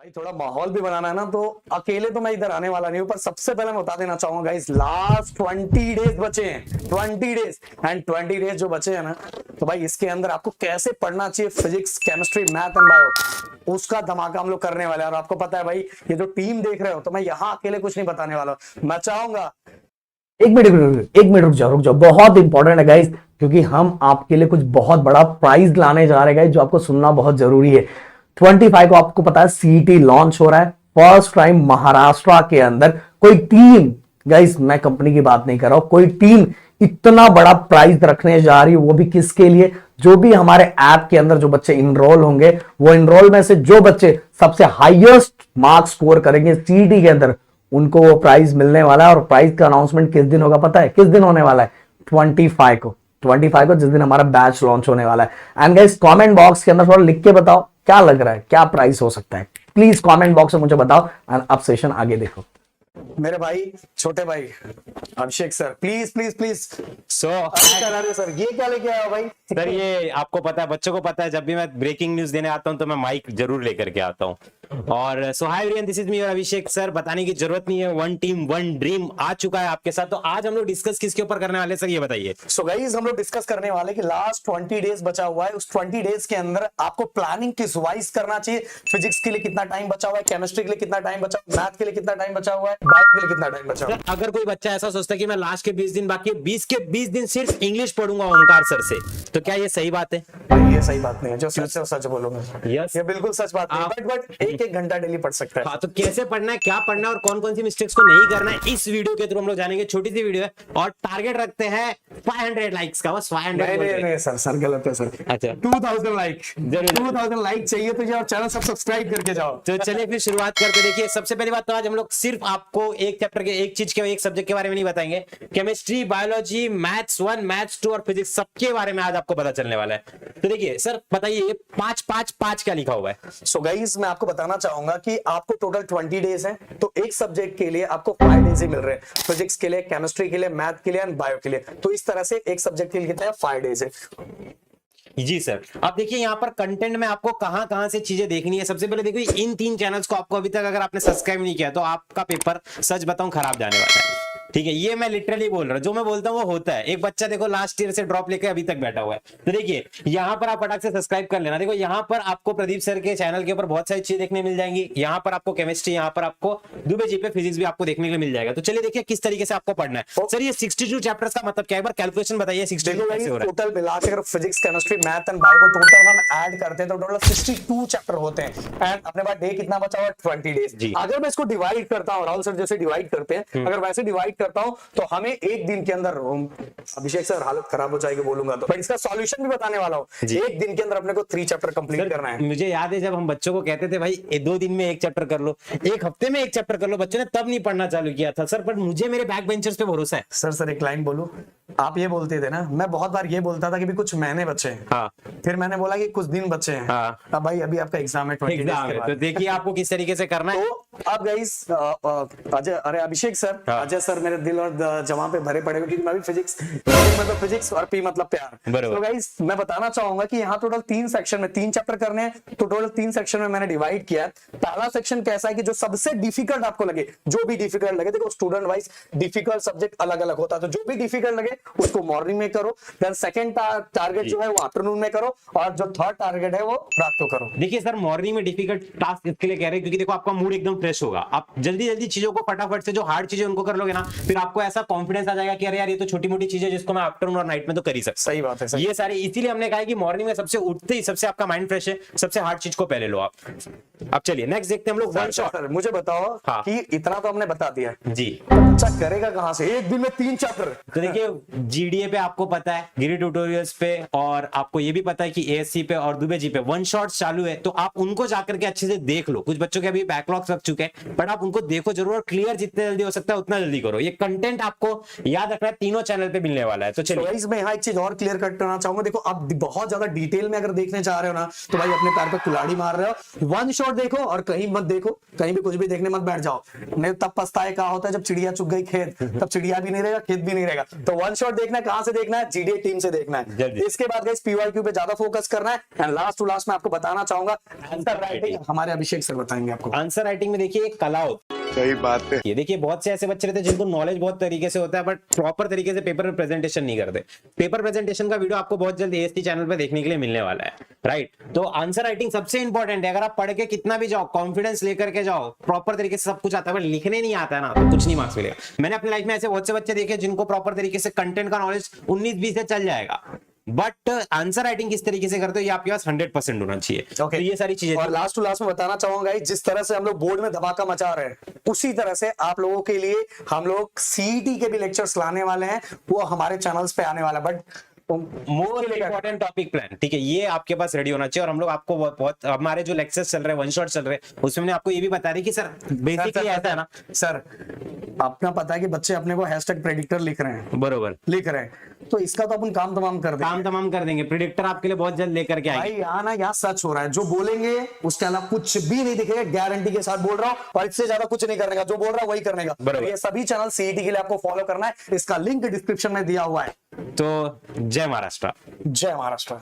भाई थोड़ा माहौल भी बनाना है ना, तो अकेले तो मैं इधर आने वाला नहीं हूँ। पर सबसे पहले मैं बता देना चाहूंगा गाइस, लास्ट 20 डेज बचे हैं, 20 डेज एंड 20 डेज जो बचे हैं ना, तो भाई इसके अंदर आपको कैसे पढ़ना चाहिए physics, chemistry, math and bio, उसका धमाका हम लोग करने वाले हैं। और आपको पता है भाई, ये जो टीम देख रहे हो, तो मैं यहाँ अकेले कुछ नहीं बताने वाला हूँ। मैं चाहूंगा एक मिनट रुक जाओ, बहुत इंपॉर्टेंट है गाइस, क्योंकि हम आपके लिए कुछ बहुत बड़ा प्राइज लाने जा रहे हैं गाइस, जो आपको सुनना बहुत जरूरी है। 25 को आपको पता है सीईटी लॉन्च हो रहा है। फर्स्ट टाइम महाराष्ट्र के अंदर कोई टीम, गाइस मैं कंपनी की बात नहीं कर रहा हूं, कोई टीम इतना बड़ा प्राइज रखने जा रही है, वो भी किसके लिए? जो भी हमारे ऐप के अंदर जो बच्चे इनरोल होंगे, वो इनरोल में से जो बच्चे सबसे हाईएस्ट मार्क्स स्कोर करेंगे सीईटी के अंदर, उनको वो प्राइज मिलने वाला है। और प्राइज का अनाउंसमेंट किस दिन होगा पता है? किस दिन होने वाला है? 25 को जिस दिन हमारा बैच लॉन्च होने वाला है। एंड गाइस कमेंट बॉक्स के अंदर थोड़ा लिख के बताओ क्या लग रहा है, क्या प्राइस हो सकता है। प्लीज कमेंट बॉक्स में मुझे बताओ एंड अब सेशन आगे देखो। मेरे भाई, छोटे भाई Abhishek sir, please please please. Sir ये क्या लेके आया हो भाई? सर ये आपको पता है, बच्चों को पता है, जब भी मैं ब्रेकिंग न्यूज देने आता हूं तो मैं माइक जरूर लेकर के आता हूं। और so hi everyone, this is me और अभिषेक सर। बताने की जरूरत नहीं है, वन टीम वन ड्रीम आ चुका है आपके साथ। तो आज हम लोग डिस्कस किसके ऊपर करने वाले सर, ये बताइए। सो गाइस हम लोग डिस्कस करने वाले कि लास्ट 20 डेज बचा हुआ है, उस 20 डेज के अंदर आपको प्लानिंग किस वाइज करना चाहिए। फिजिक्स के लिए कितना टाइम बचा हुआ है, केमिस्ट्री के लिए कितना टाइम बचा हुआ है, मैथ के लिए कितना टाइम बचा हुआ है, बायो के लिए कितना टाइम बचा हुआ है। अगर कोई बच्चा ऐसा सोचता है कि मैं लास्ट के 20 दिन बाकी है, 20 के 20 दिन सिर्फ इंग्लिश पढ़ूंगा ओमकार सर से, तो क्या ये सही बात है? नहीं, ये सही बात नहीं है। जो सच है सच बोलूंगा। Yes. ये बिल्कुल सच बात नहीं, बट एक घंटा डेली पढ़ सकता है। हाँ, तो कैसे पढ़ना है, क्या पढ़ना है और कौन कौन सी मिस्टेक्स को नहीं करना है, इस वीडियो के थ्रू हम लोग जानेंगे। छोटी सी वीडियो है और टारगेट रखते हैं 500 लाइक्स का, बस 500। नहीं सर गलत है सर। अच्छा 2000 लाइक, जरूर 2000 लाइक चाहिए तो जाओ चैनल सब सब्सक्राइब करके जाओ। तो चलिए फिर शुरुआत करके देखिए। सबसे पहली बात तो आज हम लोग सिर्फ आपको एक चैप्टर के, एक चीज के, एक सब्जेक्ट के बारे में नहीं बताएंगे। केमिस्ट्री, बायोलॉजी, मैथ्स 1, मैथ्स 2 और फिजिक्स सबके बारे में आज आपको पता चलने वाला है। तो देखिए सर बताइए, 5-5-5 क्या लिखा हुआ है? सो गाइस मैं आपको बताना चाहूंगा कि आपको टोटल 20 डेज हैं, तो एक सब्जेक्ट के लिए आपको 5 डेज ही मिल रहे हैं। फिजिक्स के लिए, केमिस्ट्री के लिए, मैथ के लिए एंड बायो के लिए। तो इस तरह से एक सब्जेक्ट के लिए कितने 5 डेज है। जी सर। अब देखिए यहाँ पर कंटेंट में आपको कहां कहां से चीजें देखनी है। सबसे पहले देखिए, इन 3 चैनल्स को आपको अभी तक अगर आपने सब्सक्राइब नहीं किया तो आपका पेपर सच बताऊं खराब जाने वाला है। ठीक है, ये मैं लिटरली बोल रहा हूं, जो मैं बोलता हूं वो होता है। एक बच्चा देखो लास्ट ईयर से ड्रॉप लेकर अभी तक बैठा हुआ है। तो देखिए यहाँ पर आप फटाक से सब्सक्राइब कर लेना। देखो यहाँ पर आपको प्रदीप सर के चैनल के ऊपर बहुत सारी चीजें देखने मिल जाएंगी। यहाँ पर आपको केमिस्ट्री, यहाँ पर आपको दुबे जी पे फिजिक्स भी आपको देखने के लिए मिल जाएगा। तो चलिए देखिए किस तरीके से आपको पढ़ना है। सर ये 62 चैप्टर्स का मतलब क्या है, एक बार कैलकुलेशन बताइए। 62 कैसे हो रहा है? टोटल मिला के अगर physics, chemistry, math and bio को टोटल हम ऐड करते हैं तो टोटल 62 चैप्टर होते हैं। एंड अपने पास डे कितना बचा हुआ है? 20 डेज। अगर मैं इसको डिवाइड करता हूँ, राहुल सर जैसे डिवाइड करते हैं, अगर वैसे डिवाइड करता हूँ तो हमें एक दिन के अंदर, अभिषेक सर हालत खराब हो जाएगी बोलूंगा तो, पर इसका सॉल्यूशन भी बताने वाला हूँ। एक दिन के अंदर अपने को 3 चैप्टर कंप्लीट करना है। मुझे याद है जब हम बच्चों को कहते थे भाई 2 दिन में 1 चैप्टर कर लो, 1 हफ्ते में 1 चैप्टर कर लो, बच्चों ने तब नहीं पढ़ना चालू किया था सर। पर मुझे मेरे बैक बेंचर्स पे भरोसा है। सर एक लाइन बोलूं, आप ये बोलते थे ना, मैं बहुत बार ये बोलता था कि भी कुछ महीने बचे हैं। हाँ। फिर मैंने बोला कि कुछ दिन बचे हैं। हाँ। अब भाई अभी आपका एग्जाम है 20 डेज के बाद। तो देखिए आपको किस तरीके से करना है। तो अब गाइस अजय, अरे अभिषेक सर, अजय सर मेरे दिल और जमा पे भरे पड़े, क्योंकि मैं भी फिजिक्स मतलब फिजिक्स और पी मतलब प्यार। तो गाइस मैं बताना चाहूंगा कि यहाँ टोटल 3 सेक्शन में 3 चैप्टर करने हैं। तो टोटल 3 सेक्शन में मैंने डिवाइड किया है। पहला सेक्शन कैसा है कि जो सबसे डिफिकल्ट आपको लगे, जो भी डिफिकल्ट लगे, देखो स्टूडेंट वाइज डिफिकल्ट सब्जेक्ट अलग अलग होता है, तो जो भी डिफिकल्ट लगे उसको मॉर्निंग में करो। देन सेकंड टारगेट जो है वो आफ्टरनून में करो, और जो थर्ड टारगेट है वो रात को करो। देखिए सर मॉर्निंग में डिफिकल्ट टास्क इसके लिए कह रहे हैं क्योंकि देखो आपका मूड एकदम फ्रेश होगा। आप जल्दी जल्दी चीजों को फटाफट से, जो हार्ड चीजें उनको कर लोगे ना, फिर आपको ऐसा कॉन्फिडेंस आ जाएगा कि अरे यार ये तो छोटी मोटी चीजें जिसको मैं आफ्टरनून और नाइट में तो कर ही सकता। सही बात है सर। ये सारे इसीलिए हमने कहा कि मॉर्निंग में सबसे उठते ही सबसे आपका माइंड फ्रेश है, सबसे हार्ड चीज को पहले लो आप। अब चलिए नेक्स्ट देखते हैं हम लोग वन शॉट। मुझे बताओ हाँ। कि इतना तो हमने बता दिया जी, बच्चा करेगा कहां से एक दिन में 3 चैप्टर? तो देखिए जीडीए पे आपको पता है, गिरी ट्यूटोरियल्स पे, और आपको ये भी पता है कि एएससी पे और दुबे जी पे वन शॉट्स चालू है। तो आप उनको जाकर के अच्छे से देख लो। कुछ बच्चों के अभी बैकलॉग्स लग चुके हैं, बट आप उनको देखो जरूर, और क्लियर जितने जल्दी हो सकता है उतना जल्दी करो। ये कंटेंट आपको याद रखना है, तीनों चैनल पे मिलने वाला है। तो चलिए मैं यहाँ एक चीज और क्लियर करना चाहूंगा। देखो आप बहुत ज्यादा डिटेल में अगर देखने चाह रहे हो ना, तो भाई अपने पैर पे कुल्हाड़ी मार रहे हो। वन शॉट देखो और कहीं मत देखो, कहीं भी कुछ भी देखने मत बैठ जाओ, नहीं तब पछताए क्या होता है जब चिड़िया चुग गई खेत, तब चिड़िया भी नहीं रहेगा, खेत भी नहीं रहेगा। तो वन स्क्रीनशॉट देखना है, कहां से देखना है, जीडीए टीम से देखना है। जल्दी। इसके बाद गाइस पीवाईक्यू पे ज्यादा फोकस करना है। एंड लास्ट टू लास्ट मैं आपको बताना चाहूंगा आंसर राइटिंग हमारे अभिषेक सर बताएंगे आपको। आंसर राइटिंग में देखिए एक कला होती है। सही बात है। ये देखिए बहुत से ऐसे बच्चे रहते हैं जिनको नॉलेज बहुत तरीके से होता है बट प्रॉपर तरीके से पेपर में प्रेजेंटेशन नहीं करते। पेपर प्रेजेंटेशन का वीडियो आपको बहुत जल्द एएसटी चैनल पे देखने के लिए मिलने वाला है, राइट। तो आंसर राइटिंग सबसे इंपॉर्टेंट है। अगर आप पढ़ के कितना भी जाओ, कॉन्फिडेंस लेकर के जाओ, प्रॉपर तरीके से सब कुछ आता है, बट लिखने नहीं आता है ना, तो कुछ नहीं मार्क्स मिलेगा। मैंने अपनी लाइफ में ऐसे बहुत से बच्चे देखे जिनको प्रॉपर तरीके से कंटेंट का नॉलेज 19-20 से चल जाएगा, बट आंसर राइटिंग किस तरीके से करते हो ये आपके पास 100% होना चाहिए। Okay. तो ये सारी चीजें और लास्ट टू लास्ट में बताना चाहूंगा जिस तरह से हम लोग बोर्ड में धमाका मचा रहे हैं, उसी तरह से आप लोगों के लिए हम लोग सीईटी के भी लेक्चर्स लाने वाले हैं, वो हमारे चैनल्स पे आने वाला है। But more important topic plan, ठीक है, ये आपके पास रेडी होना चाहिए। और हम लोग आपको बहुत हमारे जो लेक्चर्स चल रहे हैं, वन शॉट चल रहे हैं, उसमें मैंने आपको ये भी बता दी कि सर बेसिकली ऐसा है ना सर, अपना पता है कि बच्चे अपने को हैशटैग प्रेडिक्टर लिख रहे हैं, बरोबर, लिख रहे हैं, तो इसका तो अपन काम तमाम कर देंगे। काम तमाम कर देंगे। प्रिडिक्टर आपके लिए बहुत जल्द लेकर के आएंगे। भाई यहाँ ना यहाँ सच हो रहा है, जो बोलेंगे उसके अलावा कुछ भी नहीं दिखेगा, गारंटी के साथ बोल रहा हूँ। और इससे ज्यादा कुछ नहीं करने का, जो बोल रहा है वही करने का। बराबर। ये सभी चैनल सीईटी के लिए आपको फॉलो करना है, इसका लिंक डिस्क्रिप्शन में दिया हुआ है। तो जय महाराष्ट्र। जय महाराष्ट्र।